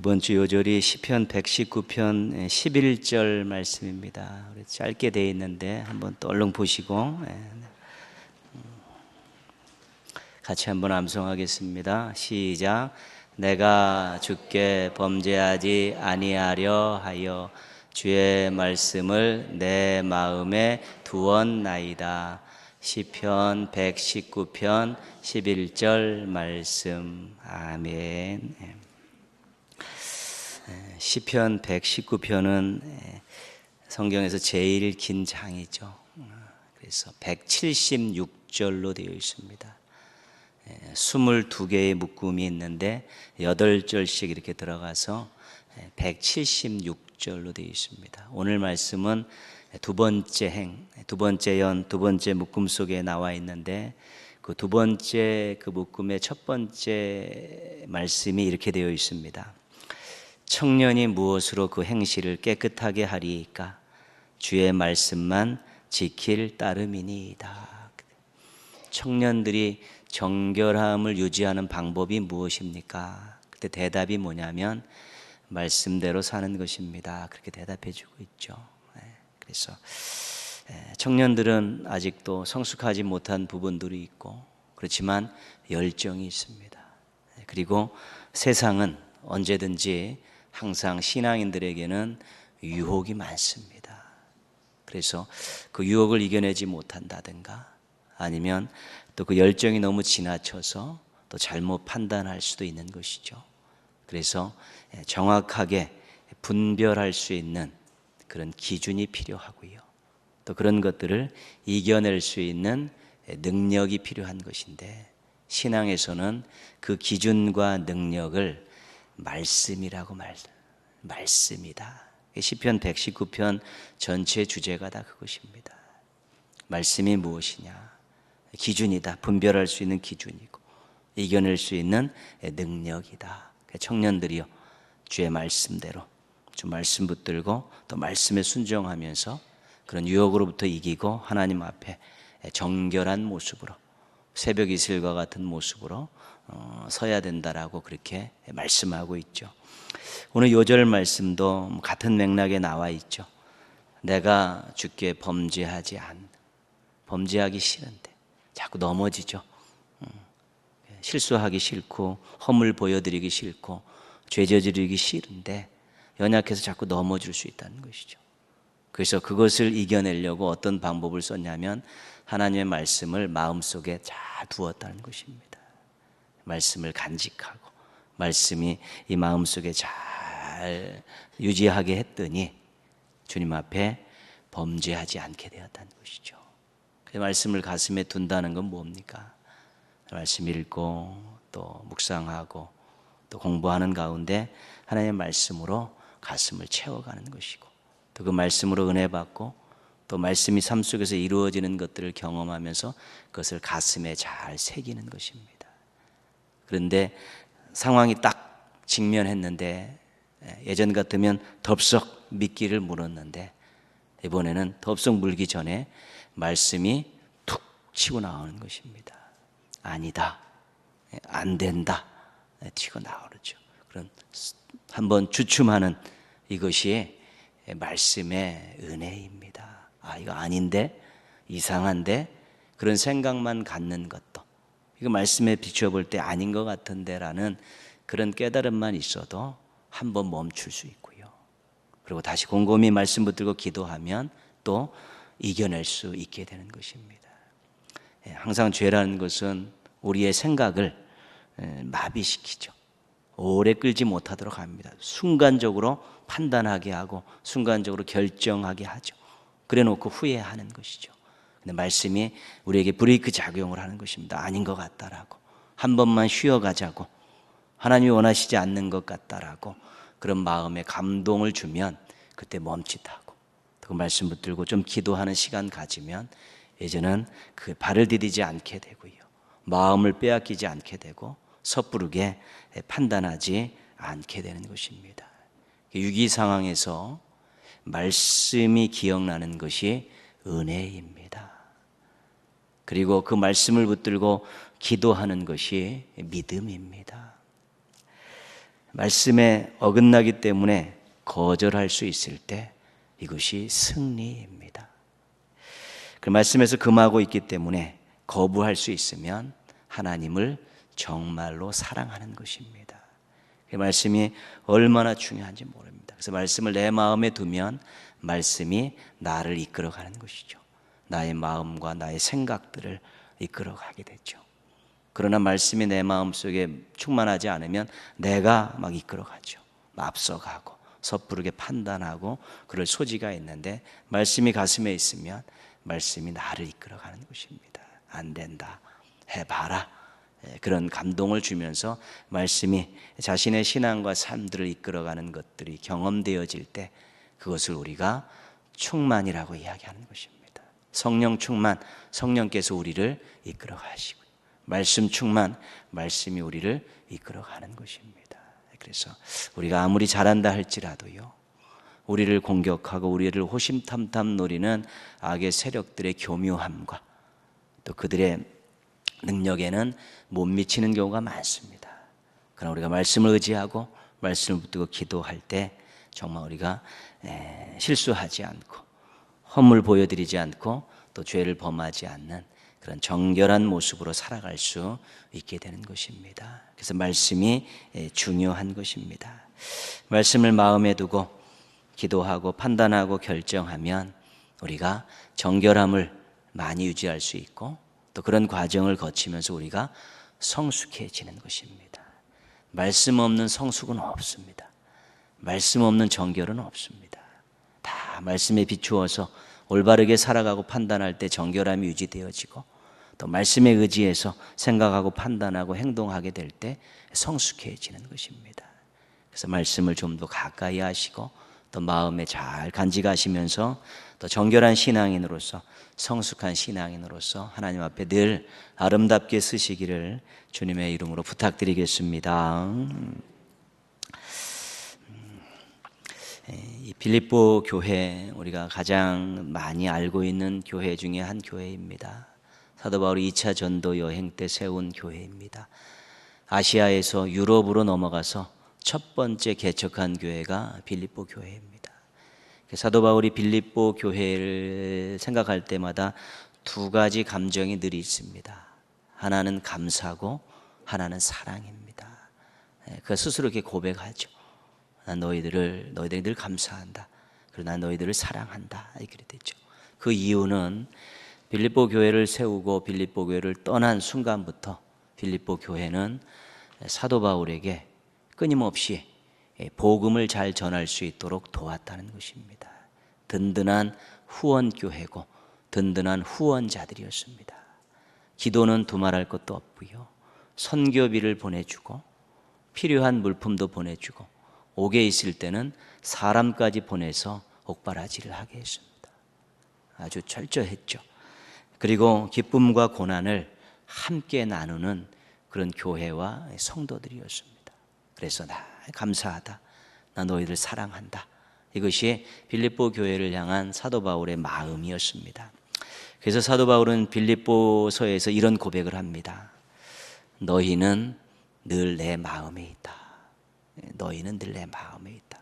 이번 주 요절이 시편 119편 11절 말씀입니다. 짧게 되어 있는데 한번 또 얼른 보시고 같이 한번 암송하겠습니다. 시작. 내가 주께 범죄하지 아니하려 하여 주의 말씀을 내 마음에 두었나이다. 시편 119편 11절 말씀. 아멘. 시편 119편은 성경에서 제일 긴 장이죠. 그래서 176절로 되어 있습니다. 22개의 묶음이 있는데 8절씩 이렇게 들어가서 176절로 되어 있습니다. 오늘 말씀은 두 번째 연, 두 번째 묶음 속에 나와 있는데 그 두 번째 그 묶음의 첫 번째 말씀이 이렇게 되어 있습니다. 청년이 무엇으로 그 행실을 깨끗하게 하리이까? 주의 말씀만 지킬 따름이니이다. 청년들이 정결함을 유지하는 방법이 무엇입니까? 그때 대답이 뭐냐면 말씀대로 사는 것입니다. 그렇게 대답해 주고 있죠. 그래서 청년들은 아직도 성숙하지 못한 부분들이 있고 그렇지만 열정이 있습니다. 그리고 세상은 언제든지 항상 신앙인들에게는 유혹이 많습니다. 그래서 그 유혹을 이겨내지 못한다든가 아니면 또 그 열정이 너무 지나쳐서 또 잘못 판단할 수도 있는 것이죠. 그래서 정확하게 분별할 수 있는 그런 기준이 필요하고요. 또 그런 것들을 이겨낼 수 있는 능력이 필요한 것인데 신앙에서는 그 기준과 능력을 말씀이라고 말씀이다. 시편 119편 전체 주제가 다 그것입니다. 말씀이 무엇이냐? 기준이다. 분별할 수 있는 기준이고 이겨낼 수 있는 능력이다. 청년들이요, 주의 말씀대로 주 말씀 붙들고 또 말씀에 순종하면서 그런 유혹으로부터 이기고 하나님 앞에 정결한 모습으로 새벽 이슬과 같은 모습으로 서야 된다라고 그렇게 말씀하고 있죠. 오늘 요절 말씀도 같은 맥락에 나와 있죠. 내가 주께 범죄하기 싫은데 자꾸 넘어지죠. 실수하기 싫고 허물 보여드리기 싫고 죄 저지르기 싫은데 연약해서 자꾸 넘어질 수 있다는 것이죠. 그래서 그것을 이겨내려고 어떤 방법을 썼냐면 하나님의 말씀을 마음속에 잘 두었다는 것입니다. 말씀을 간직하고 말씀이 이 마음속에 잘 유지하게 했더니 주님 앞에 범죄하지 않게 되었다는 것이죠. 그 말씀을 가슴에 둔다는 건 뭡니까? 말씀 읽고 또 묵상하고 또 공부하는 가운데 하나님의 말씀으로 가슴을 채워가는 것이고 또 그 말씀으로 은혜 받고 또 말씀이 삶 속에서 이루어지는 것들을 경험하면서 그것을 가슴에 잘 새기는 것입니다. 그런데 상황이 딱 직면했는데 예전 같으면 덥석 미끼를 물었는데 이번에는 덥석 물기 전에 말씀이 툭 치고 나오는 것입니다. 아니다, 안 된다 튀고 나오죠. 그런 한번 주춤하는 이것이 말씀의 은혜입니다. 아, 이거 아닌데, 이상한데, 그런 생각만 갖는 것도 이거 말씀에 비추어 볼 때 아닌 것 같은데라는 그런 깨달음만 있어도 한번 멈출 수 있고요. 그리고 다시 곰곰이 말씀 붙들고 기도하면 또 이겨낼 수 있게 되는 것입니다. 항상 죄라는 것은 우리의 생각을 마비시키죠. 오래 끌지 못하도록 합니다. 순간적으로 판단하게 하고 순간적으로 결정하게 하죠. 그래 놓고 후회하는 것이죠. 근데 말씀이 우리에게 브레이크 작용을 하는 것입니다. 아닌 것 같다라고, 한 번만 쉬어가자고, 하나님이 원하시지 않는 것 같다라고 그런 마음에 감동을 주면 그때 멈칫하고 그 말씀 붙들고 좀 기도하는 시간 가지면 이제는 그 발을 디디지 않게 되고요, 마음을 빼앗기지 않게 되고 섣부르게 판단하지 않게 되는 것입니다. 위기 상황에서 말씀이 기억나는 것이 은혜입니다. 그리고 그 말씀을 붙들고 기도하는 것이 믿음입니다. 말씀에 어긋나기 때문에 거절할 수 있을 때 이것이 승리입니다. 그 말씀에서 금하고 있기 때문에 거부할 수 있으면 하나님을 정말로 사랑하는 것입니다. 그 말씀이 얼마나 중요한지 모릅니다. 그래서 말씀을 내 마음에 두면 말씀이 나를 이끌어가는 것이죠. 나의 마음과 나의 생각들을 이끌어가게 되죠. 그러나 말씀이 내 마음속에 충만하지 않으면 내가 막 이끌어가죠. 앞서가고 섣부르게 판단하고 그럴 소지가 있는데, 말씀이 가슴에 있으면 말씀이 나를 이끌어가는 것입니다. 안 된다, 해봐라, 그런 감동을 주면서 말씀이 자신의 신앙과 삶들을 이끌어가는 것들이 경험되어질 때 그것을 우리가 충만이라고 이야기하는 것입니다. 성령 충만, 성령께서 우리를 이끌어 가시고, 말씀 충만, 말씀이 우리를 이끌어 가는 것입니다. 그래서 우리가 아무리 잘한다 할지라도요, 우리를 공격하고 우리를 호심탐탐 노리는 악의 세력들의 교묘함과 또 그들의 능력에는 못 미치는 경우가 많습니다. 그러나 우리가 말씀을 의지하고 말씀을 붙들고 기도할 때 정말 우리가 실수하지 않고 허물 보여드리지 않고 또 죄를 범하지 않는 그런 정결한 모습으로 살아갈 수 있게 되는 것입니다. 그래서 말씀이 중요한 것입니다. 말씀을 마음에 두고 기도하고 판단하고 결정하면 우리가 정결함을 많이 유지할 수 있고 또 그런 과정을 거치면서 우리가 성숙해지는 것입니다. 말씀 없는 성숙은 없습니다. 말씀 없는 정결은 없습니다. 다 말씀에 비추어서 올바르게 살아가고 판단할 때 정결함이 유지되어지고, 또 말씀에 의지해서 생각하고 판단하고 행동하게 될 때 성숙해지는 것입니다. 그래서 말씀을 좀 더 가까이 하시고 또 마음에 잘 간직하시면서 또 정결한 신앙인으로서, 성숙한 신앙인으로서 하나님 앞에 늘 아름답게 쓰시기를 주님의 이름으로 부탁드리겠습니다. 이 빌립보 교회, 우리가 가장 많이 알고 있는 교회 중에 한 교회입니다. 사도 바울이 2차 전도 여행 때 세운 교회입니다. 아시아에서 유럽으로 넘어가서 첫 번째 개척한 교회가 빌립보 교회입니다. 사도 바울이 빌립보 교회를 생각할 때마다 두 가지 감정이 늘 있습니다. 하나는 감사고 하나는 사랑입니다. 그 스스로 이렇게 고백하죠. 난 너희들이 늘 감사한다. 그리고 난 너희들을 사랑한다. 이렇게 되죠. 그 이유는 빌립보 교회를 세우고 빌립보 교회를 떠난 순간부터 빌립보 교회는 사도 바울에게 끊임없이 복음을 잘 전할 수 있도록 도왔다는 것입니다. 든든한 후원교회고 든든한 후원자들이었습니다. 기도는 두말할 것도 없고요, 선교비를 보내주고 필요한 물품도 보내주고 옥에 있을 때는 사람까지 보내서 옥바라지를 하게 했습니다. 아주 철저했죠. 그리고 기쁨과 고난을 함께 나누는 그런 교회와 성도들이었습니다. 그래서 나 감사하다, 나 너희들 사랑한다, 이것이 빌립보 교회를 향한 사도 바울의 마음이었습니다. 그래서 사도 바울은 빌립보서에서 이런 고백을 합니다. 너희는 늘 내 마음에 있다. 너희는 늘 내 마음에 있다.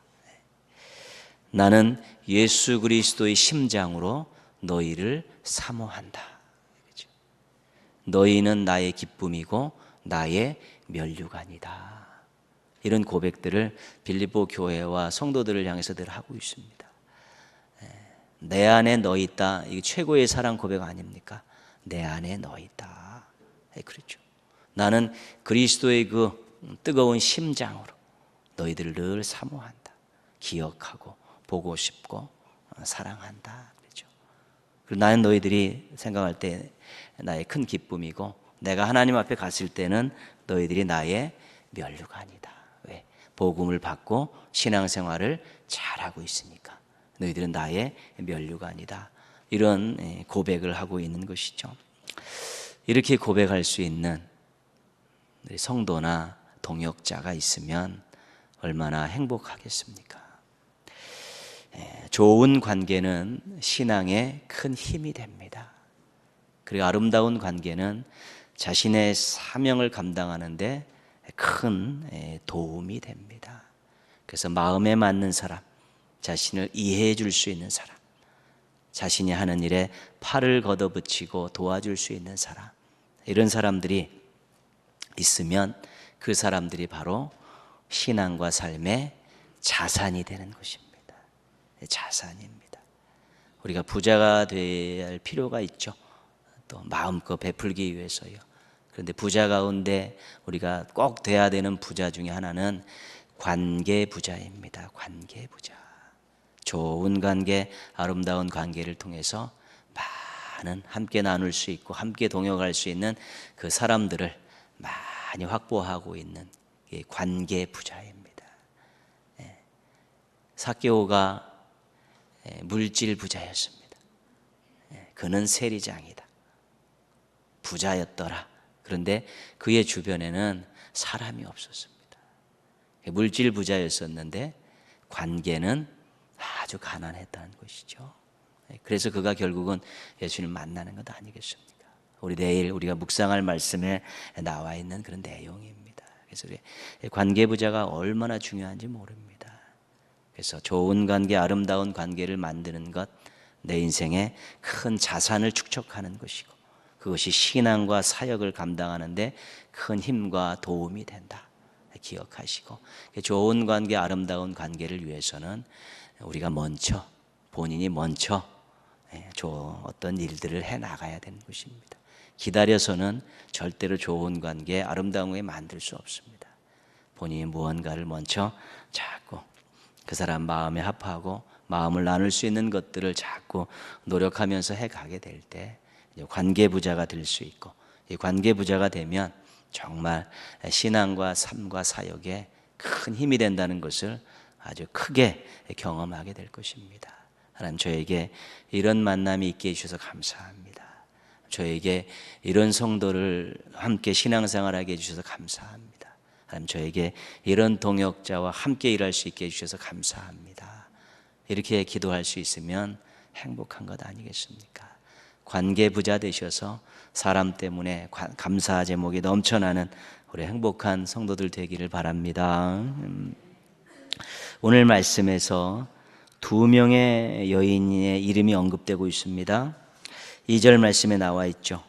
나는 예수 그리스도의 심장으로 너희를 사모한다. 너희는 나의 기쁨이고 나의 면류관이다. 이런 고백들을 빌립보 교회와 성도들을 향해서 늘 하고 있습니다. 내 안에 너 있다. 이게 최고의 사랑 고백 아닙니까? 내 안에 너 있다. 그렇죠. 나는 그리스도의 그 뜨거운 심장으로 너희들을 늘 사모한다. 기억하고 보고 싶고 사랑한다. 그렇죠. 그리고 나는 너희들이 생각할 때 나의 큰 기쁨이고, 내가 하나님 앞에 갔을 때는 너희들이 나의 면류관이다. 왜? 복음을 받고 신앙생활을 잘하고 있으니까 너희들은 나의 면류관이다. 이런 고백을 하고 있는 것이죠. 이렇게 고백할 수 있는 성도나 동역자가 있으면 얼마나 행복하겠습니까? 좋은 관계는 신앙에 큰 힘이 됩니다. 그리고 아름다운 관계는 자신의 사명을 감당하는데 큰 도움이 됩니다. 그래서 마음에 맞는 사람, 자신을 이해해 줄 수 있는 사람, 자신이 하는 일에 팔을 걷어붙이고 도와줄 수 있는 사람, 이런 사람들이 있으면 그 사람들이 바로 신앙과 삶의 자산이 되는 것입니다. 자산입니다. 우리가 부자가 되어야 할 필요가 있죠. 또 마음껏 베풀기 위해서요. 그런데 부자 가운데 우리가 꼭 돼야 되는 부자 중에 하나는 관계 부자입니다. 관계 부자. 좋은 관계, 아름다운 관계를 통해서 많은 함께 나눌 수 있고 함께 동역할 수 있는 그 사람들을 많이 확보하고 있는 관계 부자입니다. 삭개오가 물질 부자였습니다. 그는 세리장이다. 부자였더라. 그런데 그의 주변에는 사람이 없었습니다. 물질 부자였었는데 관계는 아주 가난했다는 것이죠. 그래서 그가 결국은 예수님을 만나는 것 아니겠습니까? 우리 내일 우리가 묵상할 말씀에 나와 있는 그런 내용입니다. 그래서 관계 부자가 얼마나 중요한지 모릅니다. 그래서 좋은 관계, 아름다운 관계를 만드는 것, 내 인생에 큰 자산을 축적하는 것이고 그것이 신앙과 사역을 감당하는데 큰 힘과 도움이 된다. 기억하시고 좋은 관계, 아름다운 관계를 위해서는 우리가 먼저 본인이 먼저 어떤 일들을 해 나가야 되는 것입니다. 기다려서는 절대로 좋은 관계, 아름다운 관계 만들 수 없습니다. 본인이 무언가를 먼저 자꾸 그 사람 마음에 합하고 마음을 나눌 수 있는 것들을 자꾸 노력하면서 해가게 될 때 관계 부자가 될 수 있고 이 관계 부자가 되면 정말 신앙과 삶과 사역에 큰 힘이 된다는 것을 아주 크게 경험하게 될 것입니다. 하나님 저에게 이런 만남이 있게 해주셔서 감사합니다. 저에게 이런 성도를 함께 신앙생활하게 해주셔서 감사합니다. 하나님 저에게 이런 동역자와 함께 일할 수 있게 해주셔서 감사합니다. 이렇게 기도할 수 있으면 행복한 것 아니겠습니까? 관계 부자 되셔서 사람 때문에 감사 제목이 넘쳐나는 우리 행복한 성도들 되기를 바랍니다. 오늘 말씀에서 두 명의 여인의 이름이 언급되고 있습니다. 2절 말씀에 나와 있죠.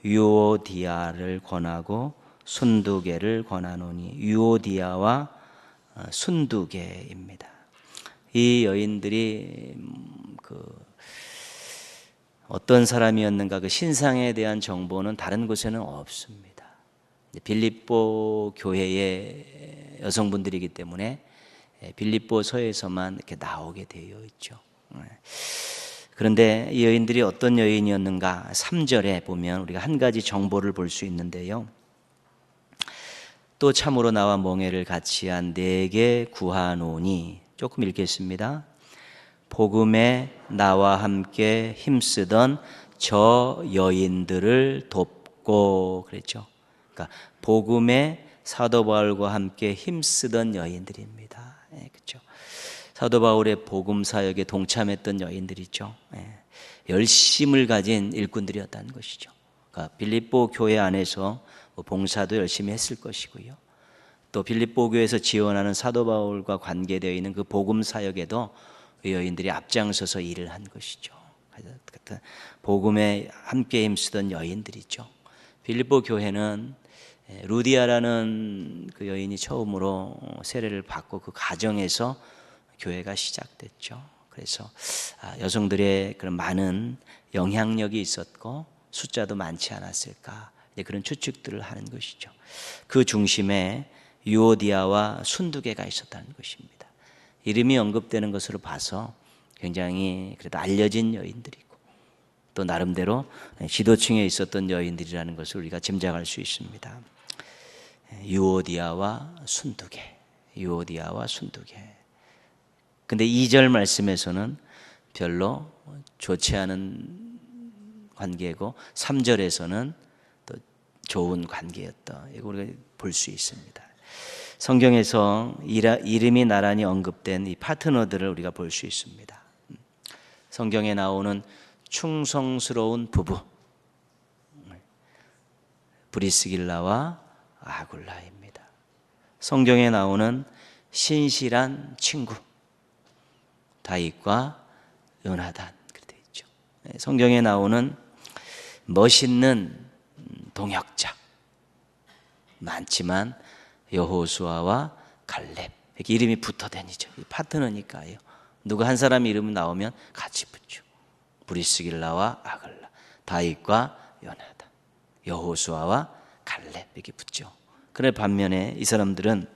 유오디아를 권하고 순두개를 권하노니, 유오디아와 순두개입니다. 이 여인들이 어떤 사람이었는가, 그 신상에 대한 정보는 다른 곳에는 없습니다. 빌립보 교회의 여성분들이기 때문에 빌립보서에서만 이렇게 나오게 되어 있죠. 그런데 이 여인들이 어떤 여인이었는가, 3절에 보면 우리가 한 가지 정보를 볼 수 있는데요. 또 참으로 나와 멍에를 같이 한 내게 구하노니, 조금 읽겠습니다. 복음에 나와 함께 힘쓰던 저 여인들을 돕고, 그랬죠. 그러니까 복음에 사도 바울과 함께 힘쓰던 여인들입니다. 그렇죠. 사도 바울의 복음 사역에 동참했던 여인들이죠. 열심을 가진 일꾼들이었다는 것이죠. 그러니까 빌립보 교회 안에서 봉사도 열심히 했을 것이고요. 또 빌립보 교회에서 지원하는 사도 바울과 관계되어 있는 그 복음 사역에도 여인들이 앞장서서 일을 한 것이죠. 복음에 함께 힘쓰던 여인들이죠. 빌립보 교회는 루디아라는 그 여인이 처음으로 세례를 받고 그 가정에서 교회가 시작됐죠. 그래서 여성들의 그런 많은 영향력이 있었고 숫자도 많지 않았을까, 그런 추측들을 하는 것이죠. 그 중심에 유오디아와 순두개가 있었다는 것입니다. 이름이 언급되는 것으로 봐서 굉장히 그래도 알려진 여인들이고 또 나름대로 지도층에 있었던 여인들이라는 것을 우리가 짐작할 수 있습니다. 유오디아와 순두개, 유오디아와 순두개. 근데 2절 말씀에서는 별로 좋지 않은 관계고 3절에서는 또 좋은 관계였다. 이거 우리가 볼 수 있습니다. 성경에서 이름이 나란히 언급된 이 파트너들을 우리가 볼 수 있습니다. 성경에 나오는 충성스러운 부부, 브리스길라와 아굴라입니다. 성경에 나오는 신실한 친구 다윗과 요나단 그렇게 되어 있죠. 성경에 나오는 멋있는 동역자 많지만 여호수아와 갈렙 이렇게 이름이 붙어 다니죠. 파트너니까요. 누가 한 사람 이름 나오면 같이 붙죠. 브리스길라와 아글라, 다윗과 요나단, 여호수아와 갈렙 이렇게 붙죠. 그런데 반면에 이 사람들은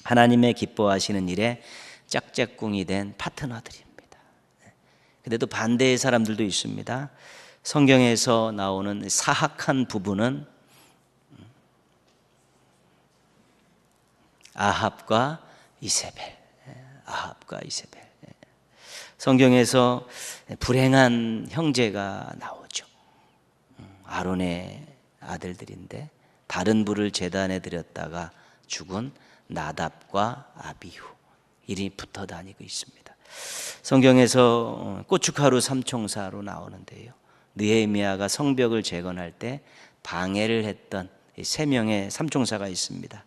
하나님의 기뻐하시는 일에 짝짝꿍이 된 파트너들입니다. 그런데 또 반대의 사람들도 있습니다. 성경에서 나오는 사악한 부부는 아합과 이세벨. 아합과 이세벨. 성경에서 불행한 형제가 나오죠. 아론의 아들들인데 다른 불을 제단에 드렸다가 죽은 나답과 아비후 이름이 붙어 다니고 있습니다. 성경에서 고춧가루 삼총사로 나오는데요. 느헤미야가 성벽을 재건할 때 방해를 했던 세 명의 삼총사가 있습니다.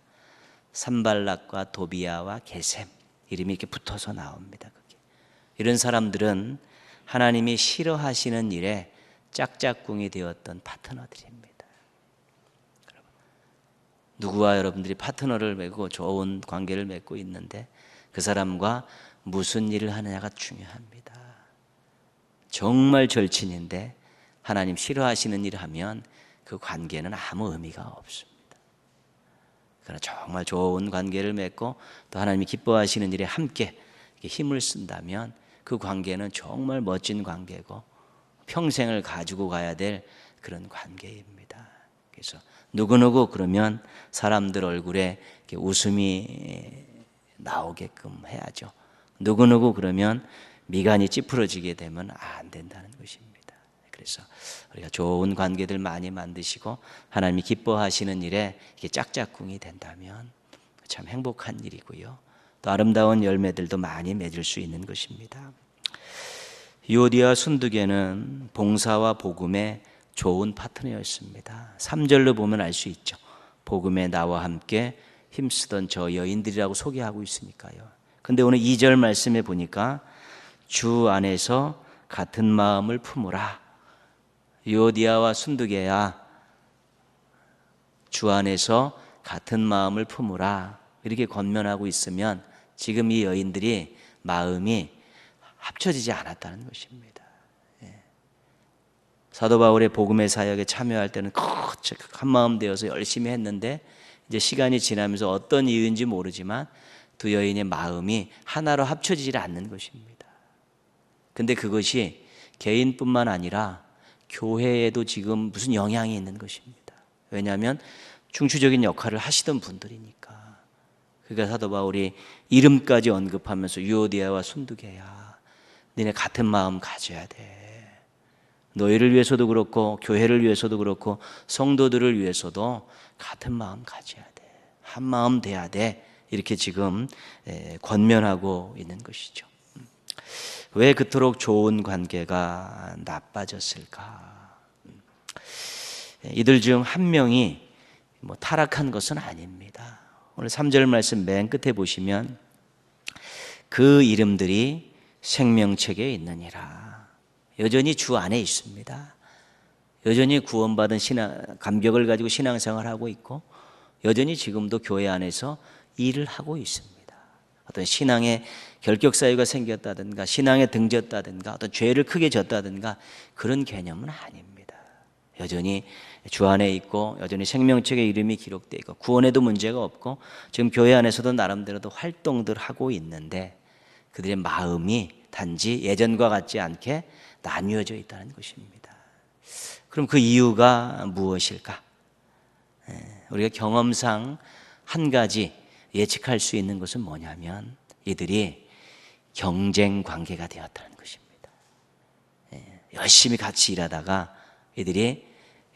산발락과 도비야와 게셈 이름이 이렇게 붙어서 나옵니다. 이런 사람들은 하나님이 싫어하시는 일에 짝짝꿍이 되었던 파트너들입니다. 누구와 여러분들이 파트너를 맺고 좋은 관계를 맺고 있는데 그 사람과 무슨 일을 하느냐가 중요합니다. 정말 절친인데 하나님 싫어하시는 일을 하면 그 관계는 아무 의미가 없습니다. 그러나 정말 좋은 관계를 맺고 또 하나님이 기뻐하시는 일에 함께 힘을 쓴다면 그 관계는 정말 멋진 관계고 평생을 가지고 가야 될 그런 관계입니다. 그래서 누구누구 그러면 사람들 얼굴에 이렇게 웃음이 나오게끔 해야죠. 누구누구 그러면 미간이 찌푸러지게 되면 안 된다는 것입니다. 그래서 우리가 좋은 관계들 많이 만드시고 하나님이 기뻐하시는 일에 이렇게 짝짝꿍이 된다면 참 행복한 일이고요. 또 아름다운 열매들도 많이 맺을 수 있는 것입니다. 유오디아와 순두개는 봉사와 복음의 좋은 파트너였습니다. 3절로 보면 알 수 있죠. 복음에 나와 함께 힘쓰던 저 여인들이라고 소개하고 있으니까요. 근데 오늘 2절 말씀에 보니까 주 안에서 같은 마음을 품으라. 유오디아와 순두개야 주 안에서 같은 마음을 품으라 이렇게 권면하고 있으면 지금 이 여인들이 마음이 합쳐지지 않았다는 것입니다. 사도 바울의 복음의 사역에 참여할 때는 한 마음 되어서 열심히 했는데 이제 시간이 지나면서 어떤 이유인지 모르지만 두 여인의 마음이 하나로 합쳐지지 않는 것입니다. 근데 그것이 개인뿐만 아니라 교회에도 지금 무슨 영향이 있는 것입니다. 왜냐하면 중추적인 역할을 하시던 분들이니까. 그러니까 사도 바울이 이름까지 언급하면서 유오디아와 순두개야 너네 같은 마음 가져야 돼. 너희를 위해서도 그렇고 교회를 위해서도 그렇고 성도들을 위해서도 같은 마음 가져야 돼. 한 마음 돼야 돼. 이렇게 지금 권면하고 있는 것이죠. 왜 그토록 좋은 관계가 나빠졌을까? 이들 중 한 명이 타락한 것은 아닙니다. 오늘 3절 말씀 맨 끝에 보시면 그 이름들이 생명책에 있느니라. 여전히 주 안에 있습니다. 여전히 구원받은 감격을 가지고 신앙생활을 하고 있고 여전히 지금도 교회 안에서 일을 하고 있습니다. 어떤 신앙의 결격 사유가 생겼다든가 신앙에 등졌다든가 어떤 죄를 크게 졌다든가 그런 개념은 아닙니다. 여전히 주 안에 있고 여전히 생명책의 이름이 기록되어 있고 구원에도 문제가 없고 지금 교회 안에서도 나름대로도 활동들 하고 있는데 그들의 마음이 단지 예전과 같지 않게 나뉘어져 있다는 것입니다. 그럼 그 이유가 무엇일까? 우리가 경험상 한 가지 예측할 수 있는 것은 뭐냐면 이들이 경쟁 관계가 되었다는 것입니다. 열심히 같이 일하다가 이들이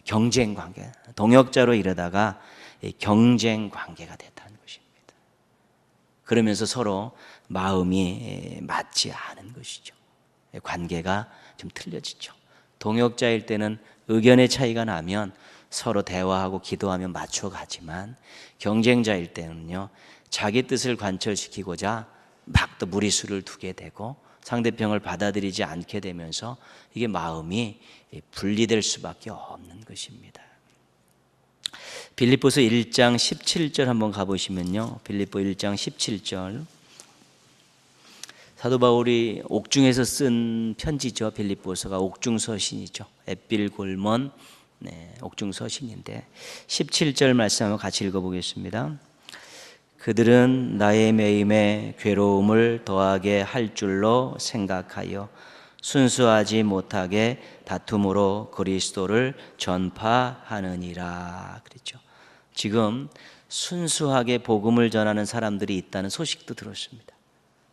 경쟁 관계, 동역자로 일하다가 경쟁 관계가 됐다는 것입니다. 그러면서 서로 마음이 맞지 않은 것이죠. 관계가 좀 틀려지죠. 동역자일 때는 의견의 차이가 나면 서로 대화하고 기도하며 맞춰가지만 경쟁자일 때는요, 자기 뜻을 관철시키고자 막 또 무리수를 두게 되고 상대편을 받아들이지 않게 되면서 이게 마음이 분리될 수밖에 없는 것입니다. 빌립보서 1장 17절 한번 가보시면요, 빌립보 1장 17절, 사도 바울이 옥중에서 쓴 편지죠. 빌립보서가 옥중서신이죠. 햇빌골먼 옥중서신인데 17절 말씀 한번 같이 읽어보겠습니다. 그들은 나의 매임에 괴로움을 더하게 할 줄로 생각하여 순수하지 못하게 다툼으로 그리스도를 전파하느니라 그랬죠. 지금 순수하게 복음을 전하는 사람들이 있다는 소식도 들었습니다.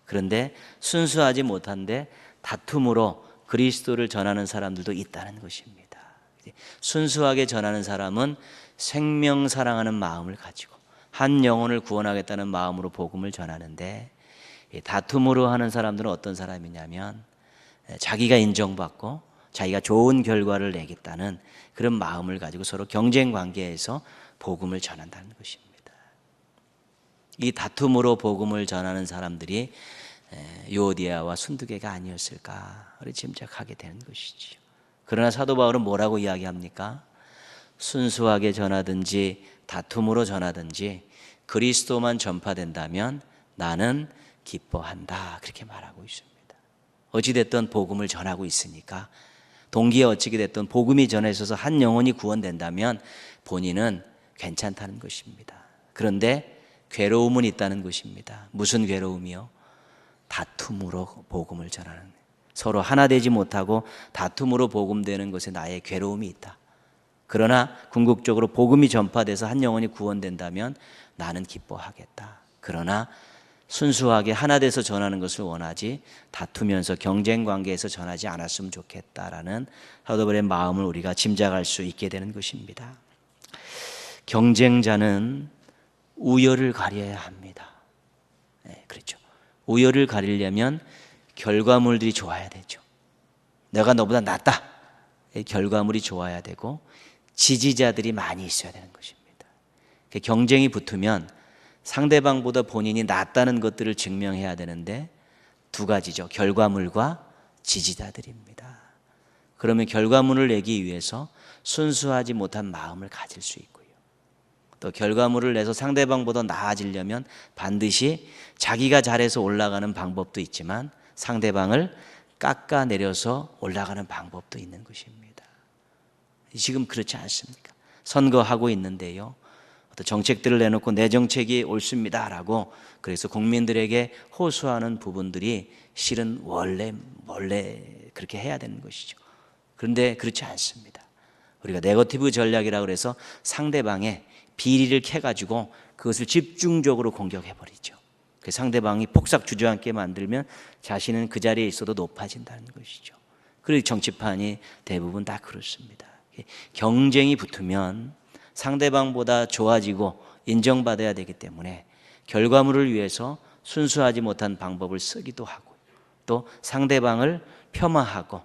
그런데 순수하지 못한데 다툼으로 그리스도를 전하는 사람들도 있다는 것입니다. 순수하게 전하는 사람은 생명 사랑하는 마음을 가지고 한 영혼을 구원하겠다는 마음으로 복음을 전하는데, 다툼으로 하는 사람들은 어떤 사람이냐면 자기가 인정받고 자기가 좋은 결과를 내겠다는 그런 마음을 가지고 서로 경쟁 관계에서 복음을 전한다는 것입니다. 이 다툼으로 복음을 전하는 사람들이 유오디아와 순두계가 아니었을까 짐작하게 되는 것이지요. 그러나 사도 바울은 뭐라고 이야기합니까? 순수하게 전하든지 다툼으로 전하든지 그리스도만 전파된다면 나는 기뻐한다, 그렇게 말하고 있습니다. 어찌됐든 복음을 전하고 있으니까, 동기에 어찌게 됐든 복음이 전해 있어서 한 영혼이 구원된다면 본인은 괜찮다는 것입니다. 그런데 괴로움은 있다는 것입니다. 무슨 괴로움이요? 다툼으로 복음을 전하는, 서로 하나 되지 못하고 다툼으로 복음되는 것에 나의 괴로움이 있다. 그러나 궁극적으로 복음이 전파돼서 한 영혼이 구원된다면 나는 기뻐하겠다. 그러나 순수하게 하나 돼서 전하는 것을 원하지 다투면서 경쟁 관계에서 전하지 않았으면 좋겠다라는 사도 바울의 마음을 우리가 짐작할 수 있게 되는 것입니다. 경쟁자는 우열을 가려야 합니다. 그렇죠. 우열을 가리려면 결과물들이 좋아야 되죠. 내가 너보다 낫다, 결과물이 좋아야 되고 지지자들이 많이 있어야 되는 것입니다. 경쟁이 붙으면 상대방보다 본인이 낫다는 것들을 증명해야 되는데 두 가지죠. 결과물과 지지자들입니다. 그러면 결과물을 내기 위해서 순수하지 못한 마음을 가질 수 있고요, 또 결과물을 내서 상대방보다 나아지려면 반드시 자기가 잘해서 올라가는 방법도 있지만 상대방을 깎아내려서 올라가는 방법도 있는 것입니다. 지금 그렇지 않습니까? 선거하고 있는데요, 어떤 정책들을 내놓고 내 정책이 옳습니다라고 그래서 국민들에게 호소하는 부분들이 실은 원래 그렇게 해야 되는 것이죠. 그런데 그렇지 않습니다. 우리가 네거티브 전략이라고 해서 상대방의 비리를 캐가지고 그것을 집중적으로 공격해버리죠. 그 상대방이 폭삭 주저앉게 만들면 자신은 그 자리에 있어도 높아진다는 것이죠. 그리고 정치판이 대부분 다 그렇습니다. 경쟁이 붙으면 상대방보다 좋아지고 인정받아야 되기 때문에 결과물을 위해서 순수하지 못한 방법을 쓰기도 하고, 또 상대방을 폄하하고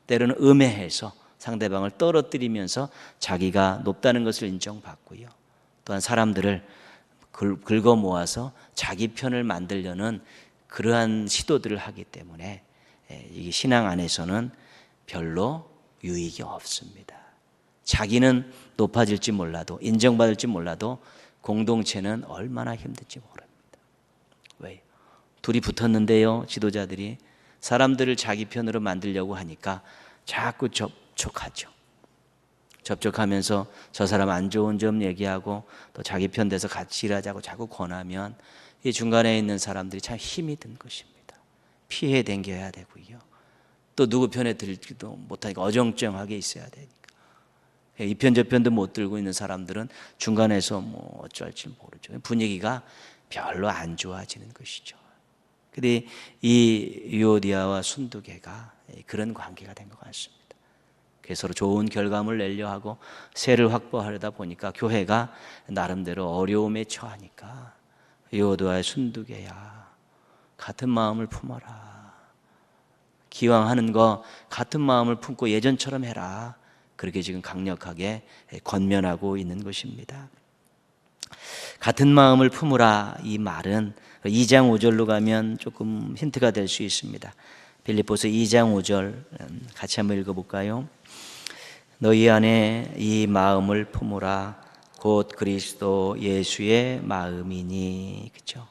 때로는 음해해서 상대방을 떨어뜨리면서 자기가 높다는 것을 인정받고요, 또한 사람들을 긁어 모아서 자기 편을 만들려는 그러한 시도들을 하기 때문에 이게 신앙 안에서는 별로 유익이 없습니다. 자기는 높아질지 몰라도, 인정받을지 몰라도 공동체는 얼마나 힘든지 모릅니다. 왜요? 둘이 붙었는데요, 지도자들이 사람들을 자기 편으로 만들려고 하니까 자꾸 접촉하죠. 접촉하면서 저 사람 안 좋은 점 얘기하고 또 자기 편 돼서 같이 일하자고 자꾸 권하면 이 중간에 있는 사람들이 참 힘이 든 것입니다. 피해 댕겨야 되고요, 또 누구 편에 들지도 못하니까 어정쩡하게 있어야 되니까 이 편 저 편도 못 들고 있는 사람들은 중간에서 뭐 어쩔지 모르죠. 분위기가 별로 안 좋아지는 것이죠. 근데 이 유오디아와 순두계가 그런 관계가 된 것 같습니다. 그래서 서로 좋은 결과물 내려 하고 세를 확보하려다 보니까 교회가 나름대로 어려움에 처하니까 유오디아와 순두계야, 같은 마음을 품어라. 기왕 하는 거 같은 마음을 품고 예전처럼 해라. 그렇게 지금 강력하게 권면하고 있는 것입니다. 같은 마음을 품으라, 이 말은 2장 5절로 가면 조금 힌트가 될 수 있습니다. 빌립보서 2장 5절 같이 한번 읽어볼까요? 너희 안에 이 마음을 품으라, 곧 그리스도 예수의 마음이니. 그렇죠?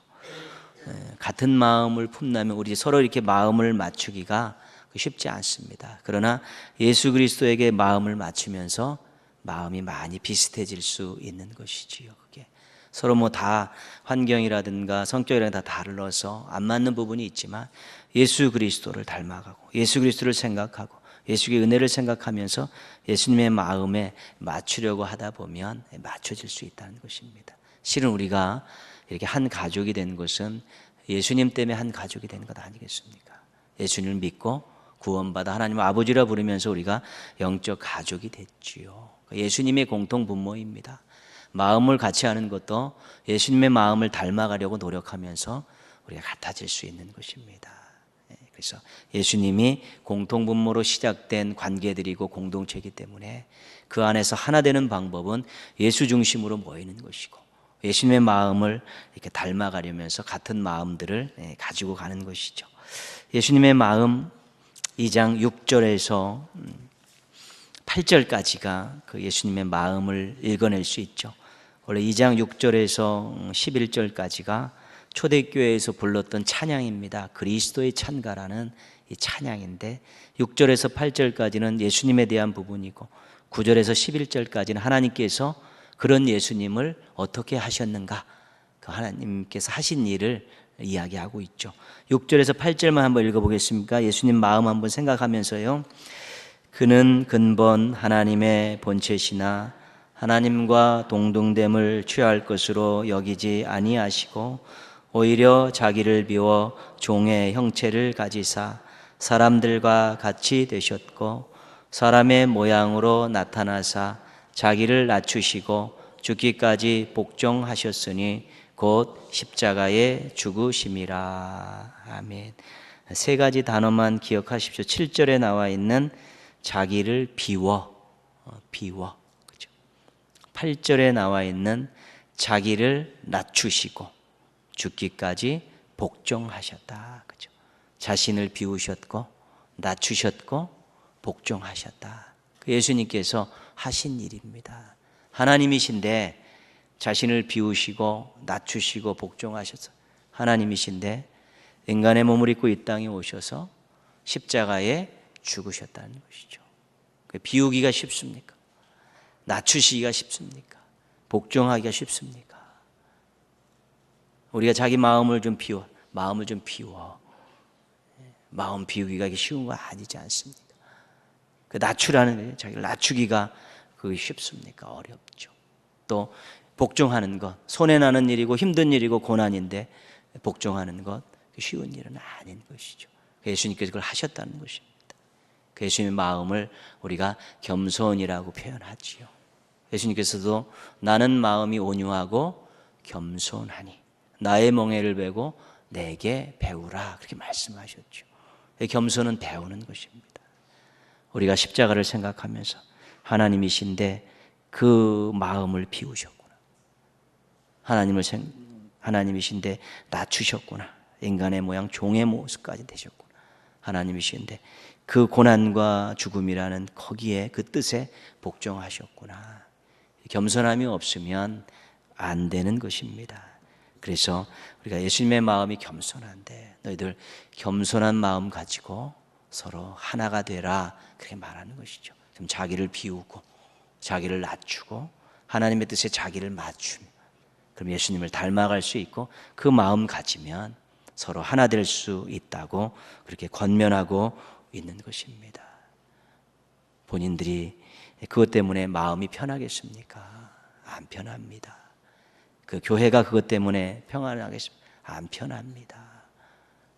같은 마음을 품다면 우리 서로 이렇게 마음을 맞추기가 쉽지 않습니다. 그러나 예수 그리스도에게 마음을 맞추면서 마음이 많이 비슷해질 수 있는 것이지요. 그게 서로 뭐 다 환경이라든가 성격이랑 다 달라서 안 맞는 부분이 있지만 예수 그리스도를 닮아가고 예수 그리스도를 생각하고 예수의 은혜를 생각하면서 예수님의 마음에 맞추려고 하다 보면 맞춰질 수 있다는 것입니다. 실은 우리가 이렇게 한 가족이 된 것은 예수님 때문에 한 가족이 된 것 아니겠습니까? 예수님을 믿고 구원받아 하나님 아버지라 부르면서 우리가 영적 가족이 됐지요. 예수님의 공통 분모입니다. 마음을 같이 하는 것도 예수님의 마음을 닮아가려고 노력하면서 우리가 같아질 수 있는 것입니다. 그래서 예수님이 공통 분모로 시작된 관계들이고 공동체이기 때문에 그 안에서 하나 되는 방법은 예수 중심으로 모이는 것이고 예수님의 마음을 이렇게 닮아가려면서 같은 마음들을 가지고 가는 것이죠. 예수님의 마음 2장 6절에서 8절까지가 그 예수님의 마음을 읽어낼 수 있죠. 원래 2장 6절에서 11절까지가 초대교회에서 불렀던 찬양입니다. 그리스도의 찬가라는 이 찬양인데 6절에서 8절까지는 예수님에 대한 부분이고 9절에서 11절까지는 하나님께서 그런 예수님을 어떻게 하셨는가, 그 하나님께서 하신 일을 이야기하고 있죠. 6절에서 8절만 한번 읽어보겠습니까? 예수님 마음 한번 생각하면서요. 그는 근본 하나님의 본체시나 하나님과 동등됨을 취할 것으로 여기지 아니하시고 오히려 자기를 비워 종의 형체를 가지사 사람들과 같이 되셨고 사람의 모양으로 나타나사 자기를 낮추시고 죽기까지 복종하셨으니 곧 십자가에 죽으심이라. 아멘. 세 가지 단어만 기억하십시오. 7절에 나와 있는 자기를 비워. 그렇죠? 8절에 나와 있는 자기를 낮추시고 죽기까지 복종하셨다. 그렇죠? 자신을 비우셨고 낮추셨고 복종하셨다. 그 예수님께서 하신 일입니다. 하나님이신데 자신을 비우시고 낮추시고 복종하셔서 하나님이신데 인간의 몸을 입고 이 땅에 오셔서 십자가에 죽으셨다는 것이죠. 비우기가 쉽습니까? 낮추시기가 쉽습니까? 복종하기가 쉽습니까? 우리가 자기 마음을 좀 비워. 마음 비우기가 쉬운 거 아니지 않습니까? 그 낮추라는 거예요. 자기를 낮추기가 그게 쉽습니까? 어렵죠. 또 복종하는 것, 손해나는 일이고 힘든 일이고 고난인데 복종하는 것 쉬운 일은 아닌 것이죠. 예수님께서 그걸 하셨다는 것입니다. 그 예수님의 마음을 우리가 겸손이라고 표현하지요. 예수님께서도 나는 마음이 온유하고 겸손하니 나의 멍에를 베고 내게 배우라 그렇게 말씀하셨죠. 겸손은 배우는 것입니다. 우리가 십자가를 생각하면서 하나님이신데 그 마음을 비우셨구나. 하나님이신데 낮추셨구나. 인간의 모양 종의 모습까지 되셨구나. 하나님이신데 그 고난과 죽음이라는 거기에 그 뜻에 복종하셨구나. 겸손함이 없으면 안 되는 것입니다. 그래서 우리가 예수님의 마음이 겸손한데 너희들 겸손한 마음 가지고 서로 하나가 되라 그렇게 말하는 것이죠. 좀 자기를 비우고 자기를 낮추고 하나님의 뜻에 자기를 맞추면 그럼 예수님을 닮아갈 수 있고 그 마음 가지면 서로 하나 될 수 있다고 그렇게 권면하고 있는 것입니다. 본인들이 그것 때문에 마음이 편하겠습니까? 안 편합니다. 그 교회가 그것 때문에 평안하겠습니까? 안 편합니다.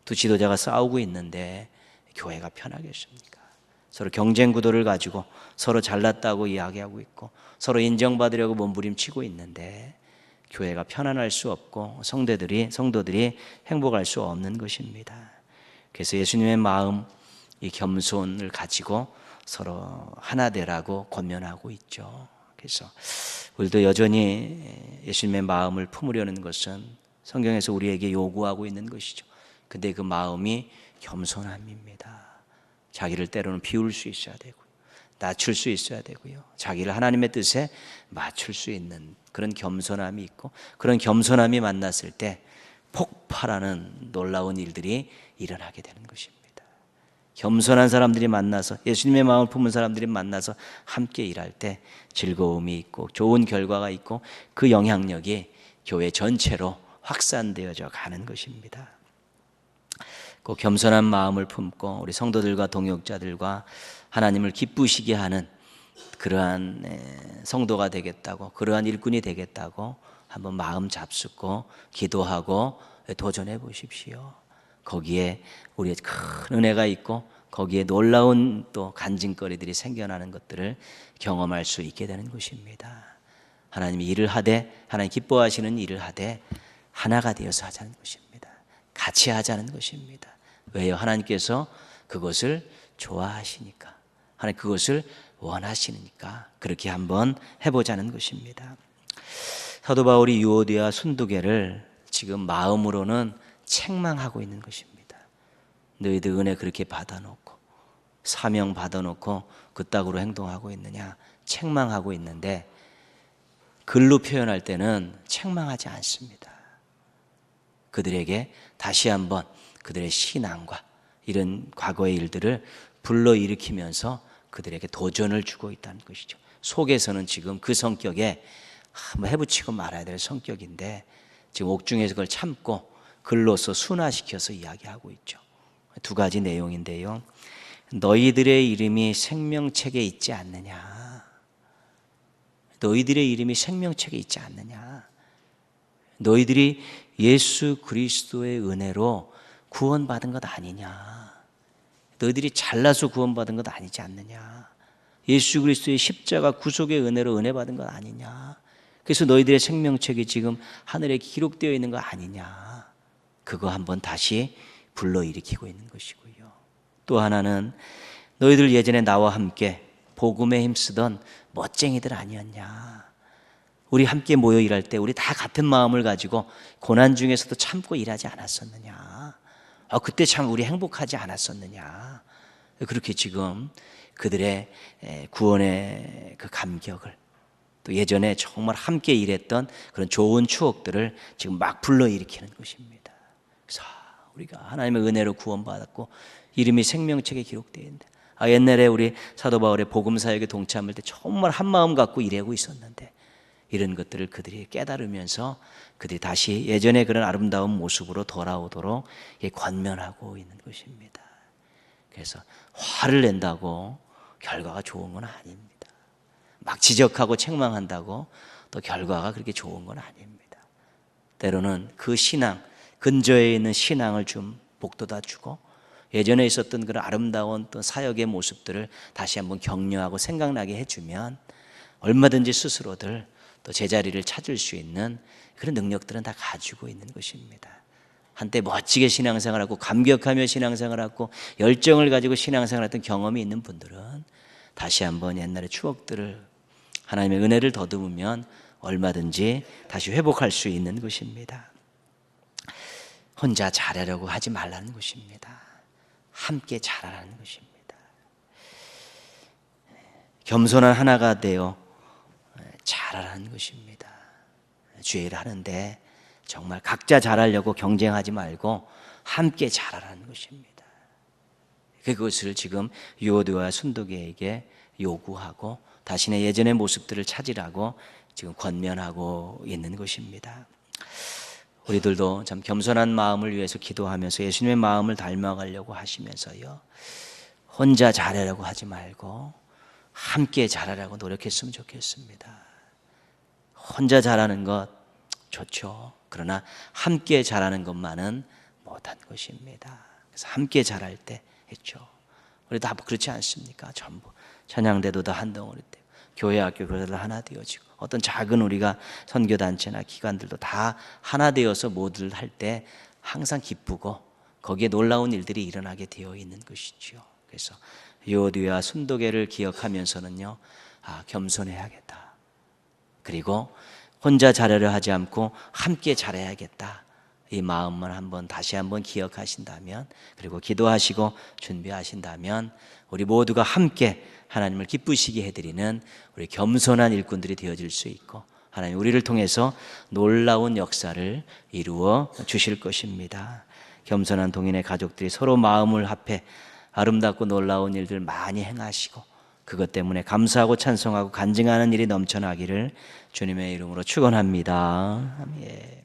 두 지도자가 싸우고 있는데 교회가 편하겠습니까? 서로 경쟁 구도를 가지고 서로 잘났다고 이야기하고 있고 서로 인정받으려고 몸부림치고 있는데 교회가 편안할 수 없고 성도들이 행복할 수 없는 것입니다. 그래서 예수님의 마음, 이 겸손을 가지고 서로 하나 되라고 권면하고 있죠. 그래서 우리도 여전히 예수님의 마음을 품으려는 것은 성경에서 우리에게 요구하고 있는 것이죠. 근데 그 마음이 겸손함입니다. 자기를 때로는 비울 수 있어야 되고요, 낮출 수 있어야 되고요, 자기를 하나님의 뜻에 맞출 수 있는 그런 겸손함이 있고, 그런 겸손함이 만났을 때 폭발하는 놀라운 일들이 일어나게 되는 것입니다. 겸손한 사람들이 만나서, 예수님의 마음을 품은 사람들이 만나서 함께 일할 때 즐거움이 있고 좋은 결과가 있고, 그 영향력이 교회 전체로 확산되어져 가는 것입니다. 그 겸손한 마음을 품고 우리 성도들과 동역자들과 하나님을 기쁘시게 하는 그러한 성도가 되겠다고, 그러한 일꾼이 되겠다고 한번 마음 잡숫고 기도하고 도전해 보십시오. 거기에 우리의 큰 은혜가 있고, 거기에 놀라운 또 간증거리들이 생겨나는 것들을 경험할 수 있게 되는 것입니다. 하나님이 일을 하되, 하나님 기뻐하시는 일을 하되 하나가 되어서 하자는 것입니다. 같이 하자는 것입니다. 왜요? 하나님께서 그것을 좋아하시니까, 하나님 그것을 원하시니까 그렇게 한번 해보자는 것입니다. 사도 바울이 유오디아 순두개를 지금 마음으로는 책망하고 있는 것입니다. 너희들 은혜 그렇게 받아놓고 사명 받아놓고 그따구로 행동하고 있느냐, 책망하고 있는데, 글로 표현할 때는 책망하지 않습니다. 그들에게 다시 한번 그들의 신앙과 이런 과거의 일들을 불러일으키면서 그들에게 도전을 주고 있다는 것이죠. 속에서는 지금 그 성격에 한번 해붙이고 말아야 될 성격인데, 지금 옥중에서 그걸 참고 글로서 순화시켜서 이야기하고 있죠. 두 가지 내용인데요. 너희들의 이름이 생명책에 있지 않느냐. 너희들의 이름이 생명책에 있지 않느냐. 너희들이 예수 그리스도의 은혜로 구원받은 것 아니냐. 너희들이 잘나서 구원받은 것 아니지 않느냐. 예수 그리스도의 십자가 구속의 은혜로 은혜받은 것 아니냐. 그래서 너희들의 생명책이 지금 하늘에 기록되어 있는 거 아니냐. 그거 한번 다시 불러일으키고 있는 것이고요. 또 하나는 너희들 예전에 나와 함께 복음에 힘쓰던 멋쟁이들 아니었냐. 우리 함께 모여 일할 때 우리 다 같은 마음을 가지고 고난 중에서도 참고 일하지 않았었느냐. 그때 참 우리 행복하지 않았었느냐. 그렇게 지금 그들의 구원의 그 감격을, 또 예전에 정말 함께 일했던 그런 좋은 추억들을 지금 막 불러일으키는 것입니다. 그래서 우리가 하나님의 은혜로 구원받았고 이름이 생명책에 기록되어 있는데, 옛날에 우리 사도 바울의 복음 사역에 동참할 때 정말 한 마음 갖고 일하고 있었는데, 이런 것들을 그들이 깨달으면서 그들이 다시 예전의 그런 아름다운 모습으로 돌아오도록 권면하고 있는 것입니다. 그래서 화를 낸다고 결과가 좋은 건 아닙니다. 막 지적하고 책망한다고 또 결과가 그렇게 좋은 건 아닙니다. 때로는 그 신앙, 근저에 있는 신앙을 좀 복돋아 주고, 예전에 있었던 그런 아름다운 또 사역의 모습들을 다시 한번 격려하고 생각나게 해주면 얼마든지 스스로들 또 제자리를 찾을 수 있는 그런 능력들은 다 가지고 있는 것입니다. 한때 멋지게 신앙생활하고 감격하며 신앙생활하고 열정을 가지고 신앙생활했던 경험이 있는 분들은 다시 한번 옛날의 추억들을, 하나님의 은혜를 더듬으면 얼마든지 다시 회복할 수 있는 것입니다. 혼자 잘하려고 하지 말라는 것입니다. 함께 잘하라는 것입니다. 겸손한 하나가 되어 잘하라는 것입니다. 주의 일을 하는데 정말 각자 잘하려고 경쟁하지 말고 함께 잘하라는 것입니다. 그것을 지금 유오디아 순두개에게 요구하고 자신의 예전의 모습들을 찾으라고 지금 권면하고 있는 것입니다. 우리들도 참 겸손한 마음을 위해서 기도하면서 예수님의 마음을 닮아가려고 하시면서요, 혼자 잘하려고 하지 말고 함께 잘하려고 노력했으면 좋겠습니다. 혼자 잘하는 것 좋죠. 그러나 함께 잘하는 것만은 못한 것입니다. 그래서 함께 잘할 때 했죠. 우리 다 그렇지 않습니까? 전부 찬양대도 다 한 덩어리 되고, 교회 학교 교회들 하나 되어지고, 어떤 작은 우리가 선교단체나 기관들도 다 하나 되어서 모두를 할 때 항상 기쁘고 거기에 놀라운 일들이 일어나게 되어 있는 것이죠. 그래서 유오디와 순도계를 기억하면서는요, 겸손해야겠다. 그리고 혼자 잘하려 하지 않고 함께 잘해야겠다. 이 마음만 다시 한번 기억하신다면, 그리고 기도하시고 준비하신다면 우리 모두가 함께 하나님을 기쁘시게 해드리는 우리 겸손한 일꾼들이 되어질 수 있고, 하나님 우리를 통해서 놀라운 역사를 이루어 주실 것입니다. 겸손한 동인의 가족들이 서로 마음을 합해 아름답고 놀라운 일들 많이 행하시고, 그것 때문에 감사하고 찬송하고 간증하는 일이 넘쳐나기를 주님의 이름으로 축원합니다. 아멘.